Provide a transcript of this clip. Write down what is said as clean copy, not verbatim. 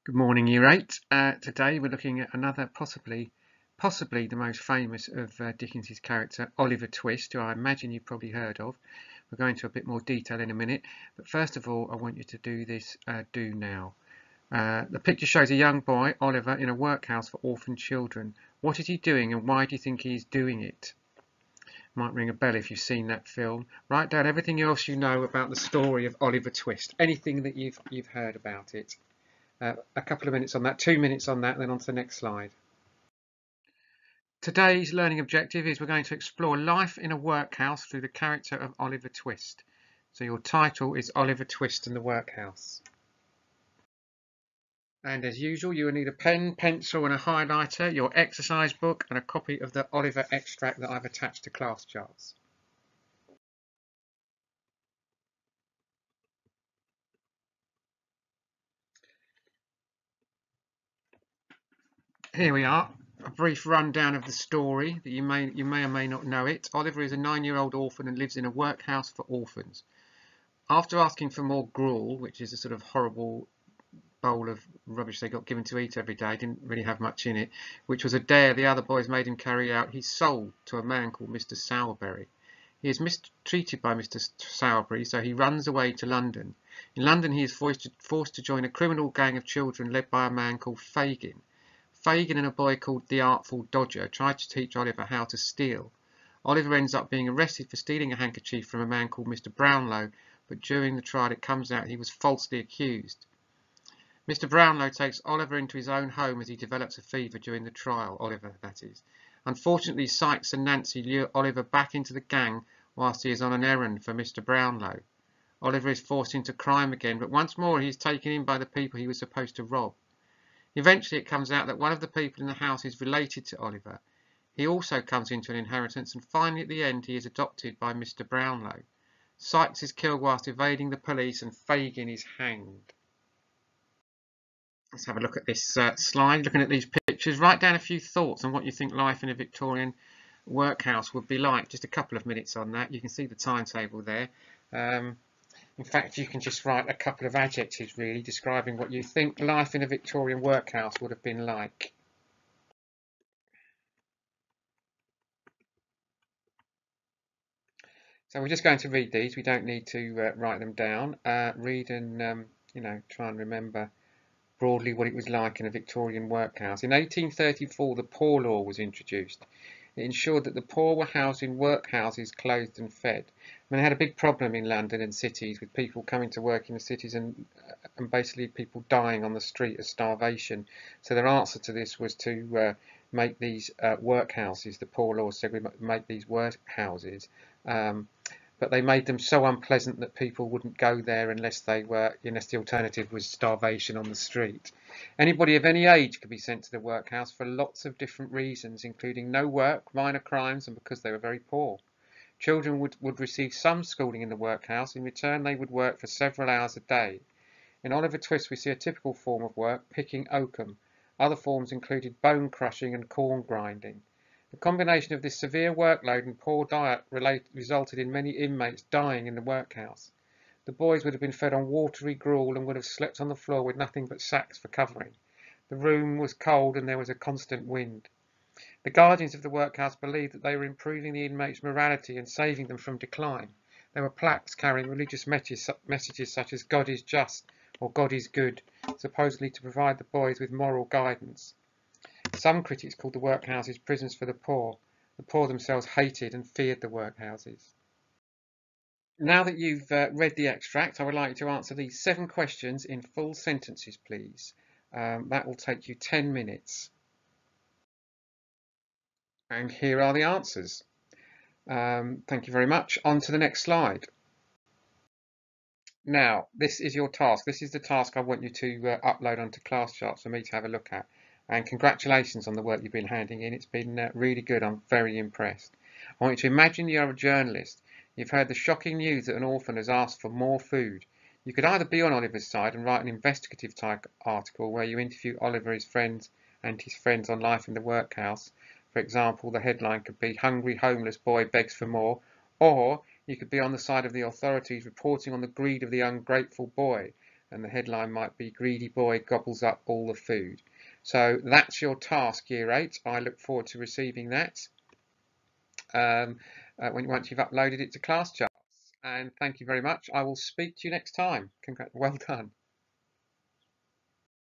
Good morning, Year 8. Today we're looking at another possibly the most famous of Dickens's character, Oliver Twist, who I imagine you've probably heard of. We'll go into a bit more detail in a minute, but first of all I want you to do this do now. The picture shows a young boy, Oliver, in a workhouse for orphan children. What is he doing and why do you think he's doing it? Might ring a bell if you've seen that film. Write down everything else you know about the story of Oliver Twist, anything that you've heard about it. A couple of minutes on that, 2 minutes on that, and then on to the next slide. Today's learning objective is we're going to explore life in a workhouse through the character of Oliver Twist. So your title is Oliver Twist and the Workhouse. And as usual, you will need a pen, pencil and a highlighter, your exercise book and a copy of the Oliver extract that I've attached to Classcharts. Here we are, a brief rundown of the story that you may or may not know it. Oliver is a 9-year-old orphan and lives in a workhouse for orphans. After asking for more gruel, which is a sort of horrible bowl of rubbish they got given to eat every day, didn't really have much in it, which was a dare the other boys made him carry out, he's sold to a man called Mr. Sowerberry. He is mistreated by Mr. Sowerberry, so he runs away to London. In London he is forced to join a criminal gang of children led by a man called Fagin. Fagin and a boy called the Artful Dodger tried to teach Oliver how to steal. Oliver ends up being arrested for stealing a handkerchief from a man called Mr. Brownlow, but during the trial it comes out he was falsely accused. Mr. Brownlow takes Oliver into his own home as he develops a fever during the trial, Oliver that is. Unfortunately, Sykes and Nancy lure Oliver back into the gang whilst he is on an errand for Mr. Brownlow. Oliver is forced into crime again, but once more he is taken in by the people he was supposed to rob. Eventually it comes out that one of the people in the house is related to Oliver. He also comes into an inheritance and finally at the end he is adopted by Mr. Brownlow. Sykes is killed whilst evading the police and Fagin is hanged. Let's have a look at this slide. Looking at these pictures, write down a few thoughts on what you think life in a Victorian workhouse would be like. Just a couple of minutes on that. You can see the timetable there. In fact, you can just write a couple of adjectives really describing what you think life in a Victorian workhouse would have been like. So we're just going to read these. We don't need to write them down. Read and try and remember broadly what it was like in a Victorian workhouse. In 1834, the Poor Law was introduced. It ensured that the poor were housed in workhouses, clothed and fed. I mean, they had a big problem in London and cities with people coming to work in the cities and basically people dying on the street of starvation. So their answer to this was to make these workhouses. The Poor Law said we make these workhouses. But they made them so unpleasant that people wouldn't go there unless the alternative was starvation on the street. Anybody of any age could be sent to the workhouse for lots of different reasons, including no work, minor crimes, and because they were very poor. Children would receive some schooling in the workhouse. In return, they would work for several hours a day. In Oliver Twist, we see a typical form of work, picking oakum. Other forms included bone crushing and corn grinding. The combination of this severe workload and poor diet resulted in many inmates dying in the workhouse. The boys would have been fed on watery gruel and would have slept on the floor with nothing but sacks for covering. The room was cold and there was a constant wind. The guardians of the workhouse believed that they were improving the inmates' morality and saving them from decline. There were plaques carrying religious messages such as God is just or God is good, supposedly to provide the boys with moral guidance. Some critics called the workhouses prisons for the poor. The poor themselves hated and feared the workhouses. Now that you've read the extract, I would like you to answer these 7 questions in full sentences, please. That will take you 10 minutes. And here are the answers. Thank you very much. On to the next slide. Now, this is your task. This is the task I want you to upload onto Classcharts for me to have a look at. And congratulations on the work you've been handing in. It's been really good. I'm very impressed. I want you to imagine you're a journalist. You've heard the shocking news that an orphan has asked for more food. You could either be on Oliver's side and write an investigative type article where you interview Oliver, his friends and his friends on life in the workhouse. For example, the headline could be "Hungry Homeless Boy Begs for More," or you could be on the side of the authorities reporting on the greed of the ungrateful boy. and the headline might be "Greedy Boy Gobbles Up All the Food." So that's your task, Year 8. I look forward to receiving that once you've uploaded it to Classcharts. And thank you very much. I will speak to you next time. Well done.